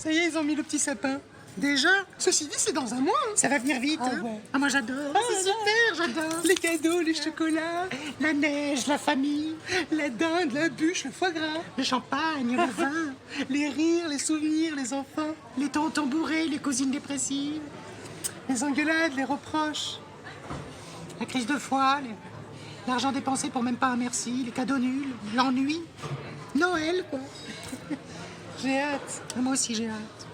Ça y est, ils ont mis le petit sapin. Déjà? Ceci dit, c'est dans un mois. Hein. Ça va venir vite. Ah hein. ouais. Ah, moi j'adore. C'est super, j'adore. Les cadeaux, les chocolats, La neige, la famille, la dinde, la bûche, le foie gras, le champagne, le vin, les rires, les souvenirs, les enfants, les tontons bourrés, les cousines dépressives, les engueulades, les reproches. la crise de foi, l'argent dépensé pour même pas un merci, les cadeaux nuls, l'ennui. Noël, quoi. J'ai hâte. Moi aussi j'ai hâte.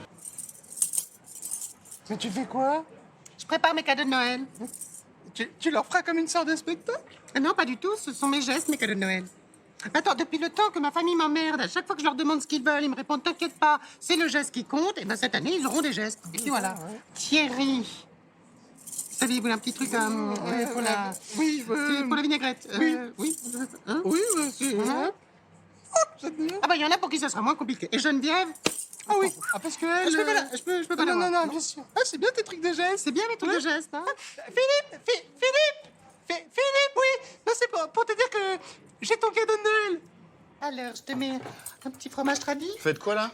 Mais tu fais quoi? Je prépare mes cadeaux de Noël. Tu leur feras comme une sorte de spectacle? Non, pas du tout, ce sont mes gestes, mes cadeaux de Noël. Attends, depuis le temps que ma famille m'emmerde, à chaque fois que je leur demande ce qu'ils veulent, ils me répondent « T'inquiète pas, c'est le geste qui compte. » Et bien cette année, ils auront des gestes. Et puis voilà. Thierry. Vous savez, vous voulez un petit truc pour la... Oui, pour la vinaigrette. oui. Oui. Hein oui, c'est... Hein Ah bah il y en a pour qui ça sera moins compliqué. Et Geneviève? Ah oui, parce que elle... Je peux pas Non, l'avoir. non, bien sûr. Ah, c'est bien tes trucs de gestes. C'est bien mes trucs de gestes, hein? Philippe, oui. Non, c'est pour te dire que j'ai ton cadeau de Noël. Alors, je te mets un petit fromage tradit, Vous faites quoi là?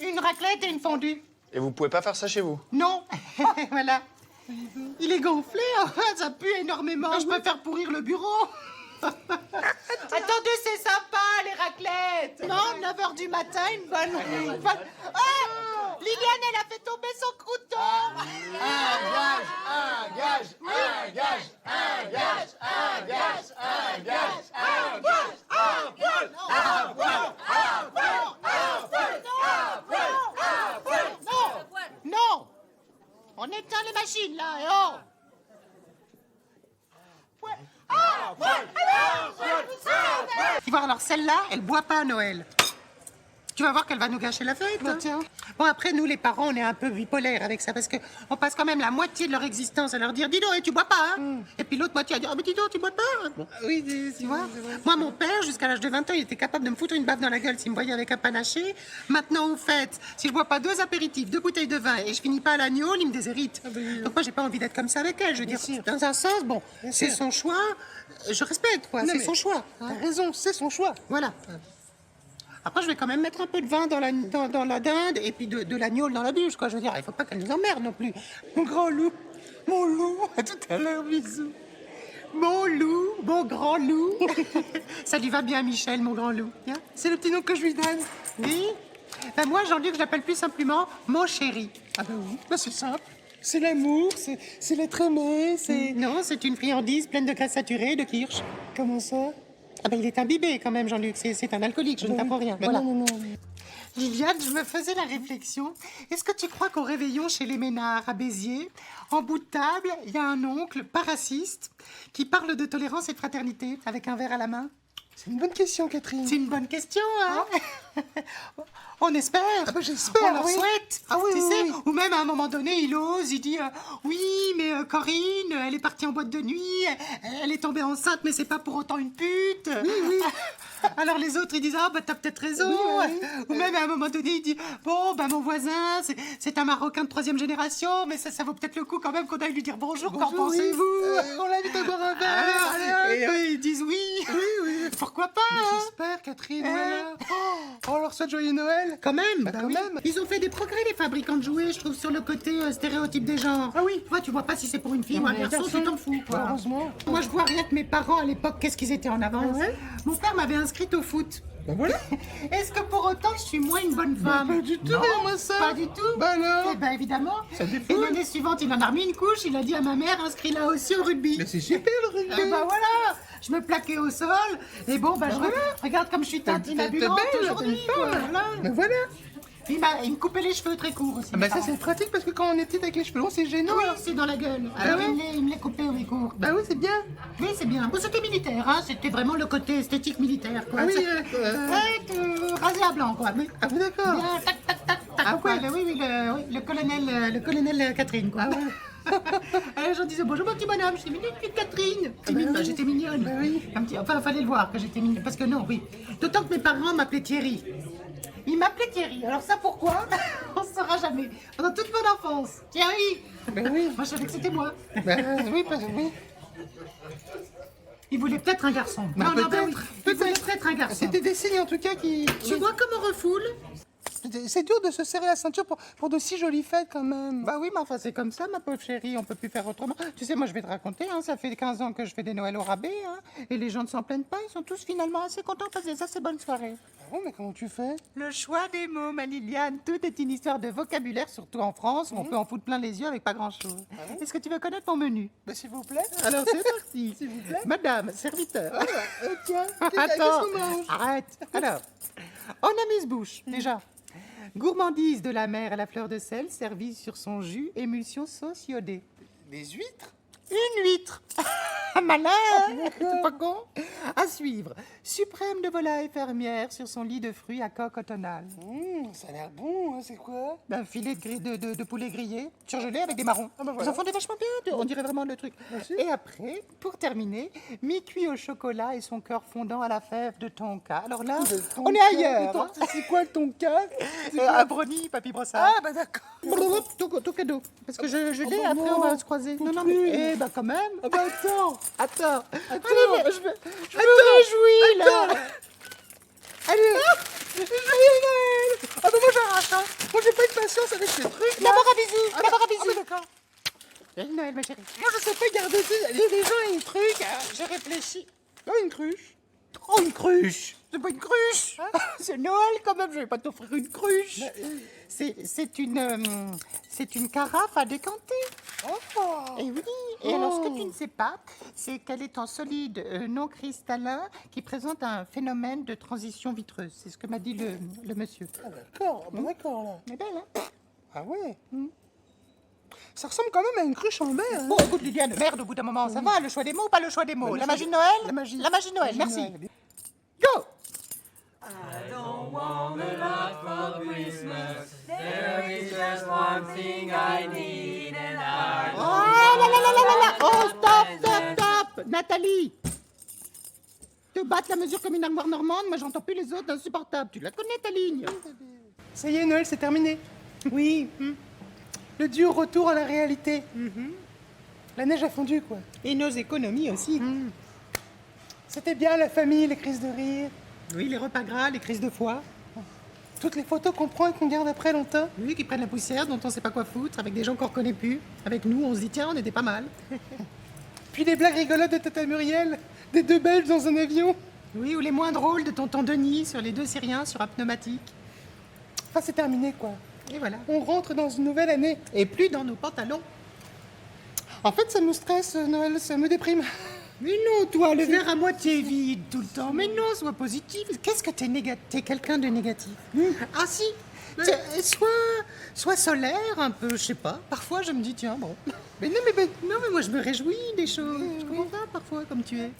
une raclette et une fondue. Et vous pouvez pas faire ça chez vous? Non, voilà. Il est gonflé, ça pue énormément. Je préfère pourrir le bureau. Attendez, c'est sympa, les raclettes. Non, 9h du matin, une bonne... Oh, Liliane, elle a fait tomber son crouton. Non. On éteint les machines, là, et oh. Tu vois, alors celle-là, elle boit pas à Noël. Tu vas voir qu'elle va nous gâcher la fête. Bah, tiens. Bon, après, nous, les parents, on est un peu bipolaires avec ça, parce qu'on passe quand même la moitié de leur existence à leur dire « Dis donc, tu bois pas, hein Et puis l'autre moitié à dire « Ah, mais dis donc, tu bois pas bon. Oui, Tu vois Moi, mon père, jusqu'à l'âge de 20 ans, il était capable de me foutre une baffe dans la gueule s'il me voyait avec un panaché. Maintenant, au fait, si je bois pas 2 apéritifs, 2 bouteilles de vin et je finis pas à l'agneau, il me déshérite. Donc moi, j'ai pas envie d'être comme ça avec elle. Je veux dire, sûr. dans un sens, bon, c'est sûr. son choix. Je respecte, quoi. C'est mais son choix. T'as hein. raison, c'est son choix. Voilà. Après, je vais quand même mettre un peu de vin dans la dinde et puis de l'agneau dans la bûche, quoi. Je veux dire, il faut pas qu'elle nous emmerde non plus. Mon grand loup, mon loup. À tout à l'heure, bisous. Mon loup, mon grand loup. Ça lui va bien, Michel, mon grand loup. Hein C'est le petit nom que je lui donne. Oui. Ben moi, Jean-Luc, je l'appelle plus simplement mon chéri. Ah bah oui, bah c'est simple. C'est l'amour, c'est l'être aimé, c'est... Non, c'est une friandise pleine de graisse saturée, de kirsch. Comment ça? Ah ben il est imbibé quand même, Jean-Luc. C'est un alcoolique, je ne t'apprends rien. Bah Voilà. non. Liliane, je me faisais la réflexion. Est-ce que tu crois qu'au réveillon chez les Ménards à Béziers, en bout de table, il y a un oncle, pas raciste, qui parle de tolérance et de fraternité avec un verre à la main? C'est une bonne question, Catherine. C'est une bonne question, hein? On espère. Ah bah j'espère, On leur oui. souhaite. Ah oui, tu oui, sais, oui. ou même à un moment donné, il ose, il dit oui, mais Corinne, elle est partie en boîte de nuit, elle est tombée enceinte, mais c'est pas pour autant une pute. oui. Alors les autres, ils disent ah bah t'as peut-être raison. Oui. Ou même à un moment donné, il dit bon bah mon voisin, c'est un Marocain de 3e génération, mais ça vaut peut-être le coup quand même qu'on aille lui dire bonjour. Qu'en Bonjour, oui. pensez-vous? On l'invite à boire un verre. Allez, Et eux, ils disent oui. Oui. Pourquoi pas? Mais hein j'espère, Catherine, voilà. On leur souhaite joyeux Noël. Quand même, Bah, quand même. Ils ont fait des progrès, les fabricants de jouets, je trouve, sur le côté stéréotype des genres. Ah oui. Tu vois pas si c'est pour une fille ou un mais garçon, personne. tu t'en fous, quoi. Heureusement. Moi, je vois rien que mes parents, à l'époque, qu'est-ce qu'ils étaient en avance. Ah ouais Mon père m'avait inscrite au foot. Bah voilà. Est-ce que pour autant, je suis moins une bonne femme? Pas du tout, Non, moi ça. Pas du tout. Bah alors. Eh ben, évidemment. Ça Et défoule. l'année suivante, il en a remis une couche, il a dit à ma mère, inscris-la aussi au rugby. Mais c'est super le rugby. Eh ben voilà, je me plaquais au sol, et bon, ben, regarde comme je suis tintinabulante aujourd'hui, quoi, voilà. Mais voilà. Il me coupait les cheveux très courts aussi. Ah bah ça c'est pratique parce que quand on est petite avec les cheveux longs, c'est gênant. Oui, c'est dans la gueule. Alors ouais. il me les coupait au court. Bah oui, c'est bien. Oui, c'est bien. Bon, c'était militaire, hein. C'était vraiment le côté esthétique militaire, quoi. Ah oui, Ouais, rasé à blanc, quoi. Oui. Ah vous d'accord. Bien, tac, tac, tac, tac. Ah quoi. ouais. Le colonel Catherine, quoi. Alors, j'en disais bonjour mon petit bonhomme, je suis mignonne petite Catherine. Timide, oui. j'étais mignonne. Bah oui. Enfin, fallait le voir que j'étais mignonne. Parce que non, oui. D'autant que mes parents m'appelaient Thierry. Ils m'appelaient Thierry. Alors ça pourquoi? On ne saura jamais. Pendant toute mon enfance. Thierry. Ben oui. Moi je savais que c'était moi. Bah oui, parce que oui. Il voulait peut-être un garçon. Bah, Non, peut-être. oui. Il voulait peut-être un garçon. C'était des signes en tout cas qui... Tu vois comme on refoule? C'est dur de se serrer la ceinture pour de si jolies fêtes quand même. Bah oui, mais enfin, c'est comme ça, ma pauvre chérie, on peut plus faire autrement. Tu sais, moi, je vais te raconter, hein, ça fait 15 ans que je fais des Noëls au rabais, hein, et les gens ne s'en plaignent pas, ils sont tous finalement assez contents parce que ça, c'est bonne soirée. Ah bon, mais comment tu fais? Le choix des mots, ma Liliane, tout est une histoire de vocabulaire, surtout en France, où on peut en foutre plein les yeux avec pas grand-chose. Est-ce que tu veux connaître mon menu? Bah, s'il vous plaît. Alors, c'est parti. S'il vous plaît. Madame, serviteur. Tiens, Attends, qu'est-ce qu'on mange? arrête. Alors, on a mise-bouche, déjà. Gourmandise de la mer à la fleur de sel, servie sur son jus, émulsion sauce iodée. Des huîtres? Une huître. Malin, c'est pas con. À suivre, suprême de volaille fermière sur son lit de fruits à coque automnale. Ça a l'air bon, hein, c'est quoi? Un filet de poulet grillé, surgelé avec des marrons. Ah bah Ils voilà. en font des vachement bien, on dirait vraiment le truc. Merci. Et après, pour terminer, mi-cuit au chocolat et son cœur fondant à la fève de tonka. Alors là, on est ailleurs. Hein. C'est quoi ton cas? Un brownie, papy brossard. Ah, bah d'accord. Tout cadeau. Parce que je l'ai, bah après non. on va se croiser. Ton Non, non, truc. mais bah quand même. Ah bah attends. Attends. Attends. Allez, je me réjouis, là. Allez. Joyeux Noël. Ah bah moi j'arrache, hein. Moi j'ai pas de patience avec ces trucs là. D'abord un bisou, Ah, d'abord un ah, bisou. bah, d'accord. Joyeux Noël, ma chérie. Moi je sais pas garder les gens et les trucs. Je réfléchis. Oh, une cruche. Oh, une cruche. C'est pas une cruche. C'est Noël quand même, je vais pas t'offrir une cruche. C'est une carafe à décanter. Oh. Et oui. Et alors, ce que tu ne sais pas, c'est qu'elle est en solide non cristallin qui présente un phénomène de transition vitreuse. C'est ce que m'a dit le monsieur. Ah d'accord, bah d'accord là. Elle est belle, hein? Ah ouais. Ça ressemble quand même à une cruche en verre. Hein. Bon, écoute, Liliane, merde, au bout d'un moment, ça va, le choix des mots ou pas le choix des mots? le La choix magie de des- Noël? la magie. La magie de Noël, merci. Noël. Go! Oh là là là là là là! Oh, stop! Nathalie! Te battre la mesure comme une armoire normande, moi j'entends plus les autres, insupportable. Tu la connais ta ligne? Ça y est, Noël, c'est terminé. Oui. Le dur retour à la réalité. La neige a fondu, quoi. Et nos économies aussi. C'était bien la famille, les crises de rire, Oui, les repas gras, les crises de foie. toutes les photos qu'on prend et qu'on garde après longtemps. Oui, qui prennent la poussière, dont on sait pas quoi foutre, avec des gens qu'on reconnaît plus. Avec nous, on se dit, tiens, on était pas mal. Puis les blagues rigolotes de Tata Muriel, des deux Belges dans un avion. Oui, ou les moins drôles de tonton Denis sur les deux Syriens sur un pneumatique. Enfin, c'est terminé, quoi. Et voilà. On rentre dans une nouvelle année. Et plus dans nos pantalons. En fait, ça me stresse, Noël, ça me déprime. Mais non, toi, le verre à moitié vide tout le temps. Mais non, sois positif. Qu'est-ce que t'es négatif? T'es quelqu'un de négatif. Ah si, sois solaire un peu, je sais pas. Parfois, je me dis, tiens, bon. Mais non, mais moi, je me réjouis des choses. Je comprends pas parfois comme tu es.